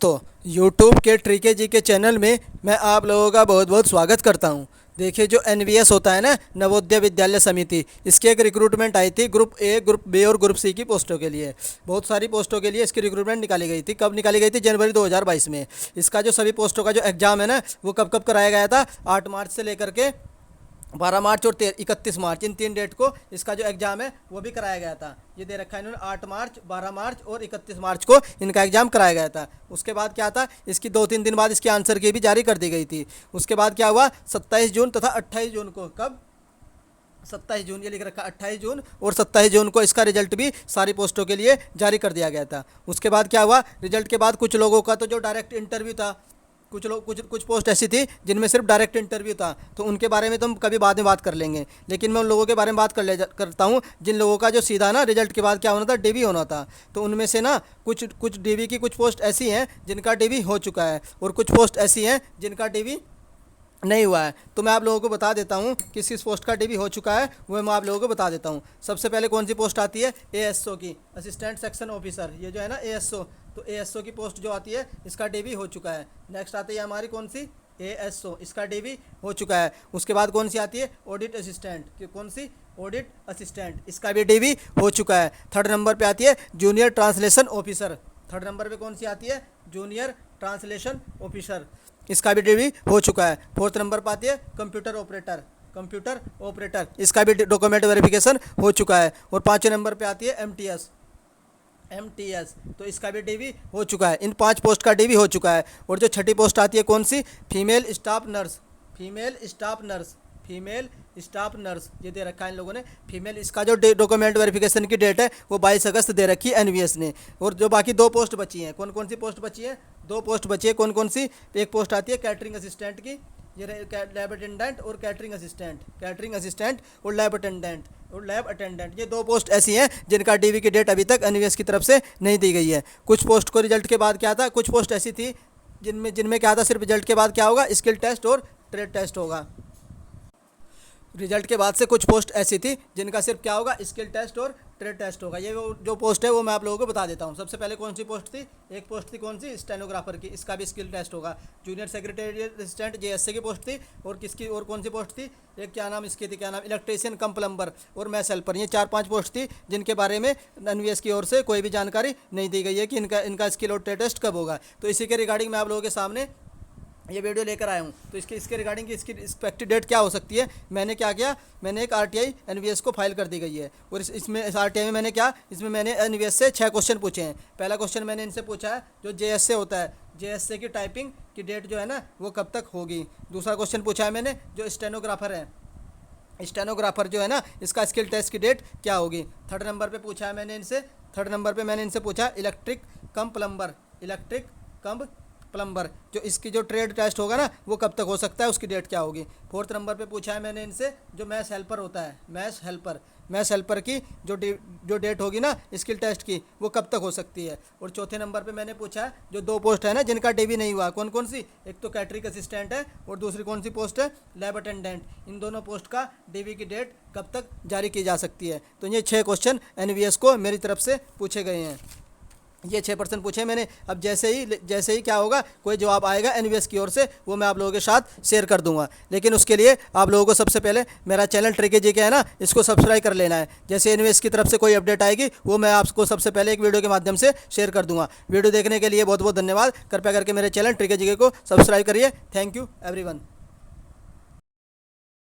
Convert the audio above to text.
तो YouTube के ट्रिके जी के चैनल में मैं आप लोगों का बहुत बहुत स्वागत करता हूं। देखिए, जो NVS होता है ना, नवोदय विद्यालय समिति, इसकी एक रिक्रूटमेंट आई थी ग्रुप ए, ग्रुप बी और ग्रुप सी की पोस्टों के लिए। बहुत सारी पोस्टों के लिए इसकी रिक्रूटमेंट निकाली गई थी। कब निकाली गई थी? जनवरी 2022 में। इसका जो सभी पोस्टों का जो एग्ज़ाम है ना, वो कब कब कराया गया था? 8 मार्च से लेकर के 12 मार्च और 31 मार्च, इन 3 डेट को इसका जो एग्ज़ाम है वो भी कराया गया था। ये दे रखा है इन्होंने, 8 मार्च, 12 मार्च और 31 मार्च को इनका एग्ज़ाम कराया गया था। उसके बाद क्या था, इसकी 2-3 दिन बाद इसकी आंसर की भी जारी कर दी गई थी। उसके बाद क्या हुआ, 27 जून तथा 28 जून को, कब 27 जून ये लिख रखा, 28 जून और 27 जून को इसका रिजल्ट भी सारी पोस्टों के लिए जारी कर दिया गया था। उसके बाद क्या हुआ, रिजल्ट के बाद कुछ लोगों का तो जो डायरेक्ट इंटरव्यू था, कुछ पोस्ट ऐसी थी जिनमें सिर्फ डायरेक्ट इंटरव्यू था, तो उनके बारे में तो हम कभी बाद में बात कर लेंगे। लेकिन मैं उन लोगों के बारे में बात करता हूँ जिन लोगों का जो सीधा ना रिजल्ट के बाद क्या होना था, डीवी होना था। तो उनमें से ना कुछ डीवी की कुछ पोस्ट ऐसी हैं जिनका डीवी हो चुका है, और कुछ पोस्ट ऐसी हैं जिनका डीवी नहीं हुआ है। तो मैं आप लोगों को बता देता हूँ किस किस पोस्ट का डीवी हो चुका है, वो मैं आप लोगों को बता देता हूँ। सबसे पहले कौन सी पोस्ट आती है? ASO की, असिस्टेंट सेक्शन ऑफिसर। ये जो है ना ASO, तो ASO की पोस्ट जो आती है इसका डीवी हो चुका है। नेक्स्ट आती है हमारी कौन सी? ASO, इसका डीवी हो चुका है। उसके बाद कौन सी आती है? ऑडिट असिस्टेंट की, कौन सी? ऑडिट असिस्टेंट, इसका भी डीवी हो चुका है। थर्ड नंबर पे आती है junior translation officer. Third number पे कौन सी आती है? जूनियर ट्रांसलेशन ऑफिसर, इसका भी डीवी हो चुका है। फोर्थ नंबर पर आती है कंप्यूटर ऑपरेटर, इसका भी डॉक्यूमेंट वेरिफिकेशन हो चुका है। और 5वें नंबर पे आती है MTS, तो इसका भी डीवी हो चुका है। इन 5 पोस्ट का डीवी हो चुका है। और जो छठी पोस्ट आती है कौन सी? फीमेल स्टाफ नर्स, ये दे रखा है इन लोगों ने फीमेल। इसका जो डॉक्यूमेंट वेरिफिकेशन की डेट है वो 22 अगस्त दे रखी है NVS ने। और जो बाकी 2 पोस्ट बची हैं, कौन कौन सी पोस्ट बची है? 2 पोस्ट बची है। कौन कौन सी? एक पोस्ट आती है कैटरिंग असिस्टेंट की, ये लैब अटेंडेंट और कैटरिंग असिस्टेंट और लैब अटेंडेंट, ये 2 पोस्ट ऐसी हैं जिनका डीवी की डेट अभी तक NVS की तरफ से नहीं दी गई है। कुछ पोस्ट को रिजल्ट के बाद क्या था, कुछ पोस्ट ऐसी थी जिनमें क्या था, सिर्फ रिजल्ट के बाद क्या होगा, स्किल टेस्ट और ट्रेड टेस्ट होगा। रिजल्ट के बाद से कुछ पोस्ट ऐसी थी जिनका सिर्फ क्या होगा, स्किल टेस्ट और ट्रेड टेस्ट होगा। ये जो पोस्ट है वो मैं आप लोगों को बता देता हूँ। सबसे पहले कौन सी पोस्ट थी? एक पोस्ट थी कौन सी? स्टेनोग्राफर की, इसका भी स्किल टेस्ट होगा। जूनियर सेक्रेटरी असिस्टेंट JSA की पोस्ट थी। और किसकी, और कौन सी पोस्ट थी? एक क्या नाम इसकी थी, क्या नाम, इलेक्ट्रीशियन कम प्लम्बर और मैस हेल्पर। ये 4-5 पोस्ट थी जिनके बारे में NVS की ओर से कोई भी जानकारी नहीं दी गई है कि इनका स्किल और ट्रेड टेस्ट कब होगा। तो इसी के रिगार्डिंग मैं आप लोगों के सामने ये वीडियो लेकर आया हूँ। तो इसके रिगार्डिंग की इसकी एक्सपेक्टेड डेट क्या हो सकती है? मैंने क्या किया, मैंने एक RTI NVS को फाइल कर दी गई है। और इसमें इस RTI में मैंने NVS से 6 क्वेश्चन पूछे हैं। पहला क्वेश्चन मैंने इनसे पूछा है जो JSA होता है, JSA की टाइपिंग की डेट जो है ना वो कब तक होगी। दूसरा क्वेश्चन पूछा है मैंने जो स्टेनोग्राफर जो है ना, इसका स्किल टेस्ट की डेट क्या होगी। थर्ड नंबर पे मैंने इनसे पूछा इलेक्ट्रिक कम प्लम्बर, जो इसकी जो ट्रेड टेस्ट होगा ना वो कब तक हो सकता है, उसकी डेट क्या होगी। फोर्थ नंबर पे पूछा है मैंने इनसे जो मैस हेल्पर होता है, मैस हेल्पर की जो डेट होगी ना स्किल टेस्ट की, वो कब तक हो सकती है। और चौथे नंबर पे मैंने पूछा है जो 2 पोस्ट है ना जिनका डीवी नहीं हुआ, कौन कौन सी? एक तो कैटरिंग असिस्टेंट है और दूसरी कौन सी पोस्ट है? Lab attendant. इन दोनों पोस्ट का डीवी की डेट कब तक जारी की जा सकती है। तो ये 6 क्वेश्चन NVS को मेरी तरफ से पूछे गए हैं। ये 6% पूछे मैंने। अब जैसे ही क्या होगा, कोई जवाब आएगा NVS की ओर से, वो मैं आप लोगों के साथ शेयर कर दूंगा। लेकिन उसके लिए आप लोगों को सबसे पहले मेरा चैनल ट्रिके जी के है ना, इसको सब्सक्राइब कर लेना है। जैसे NVS की तरफ से कोई अपडेट आएगी वो मैं आपको सबसे पहले एक वीडियो के माध्यम से शेयर कर दूंगा। वीडियो देखने के लिए बहुत बहुत धन्यवाद। कृपया करके मेरे चैनल ट्रिके जी को सब्सक्राइब करिए। Thank you everyone.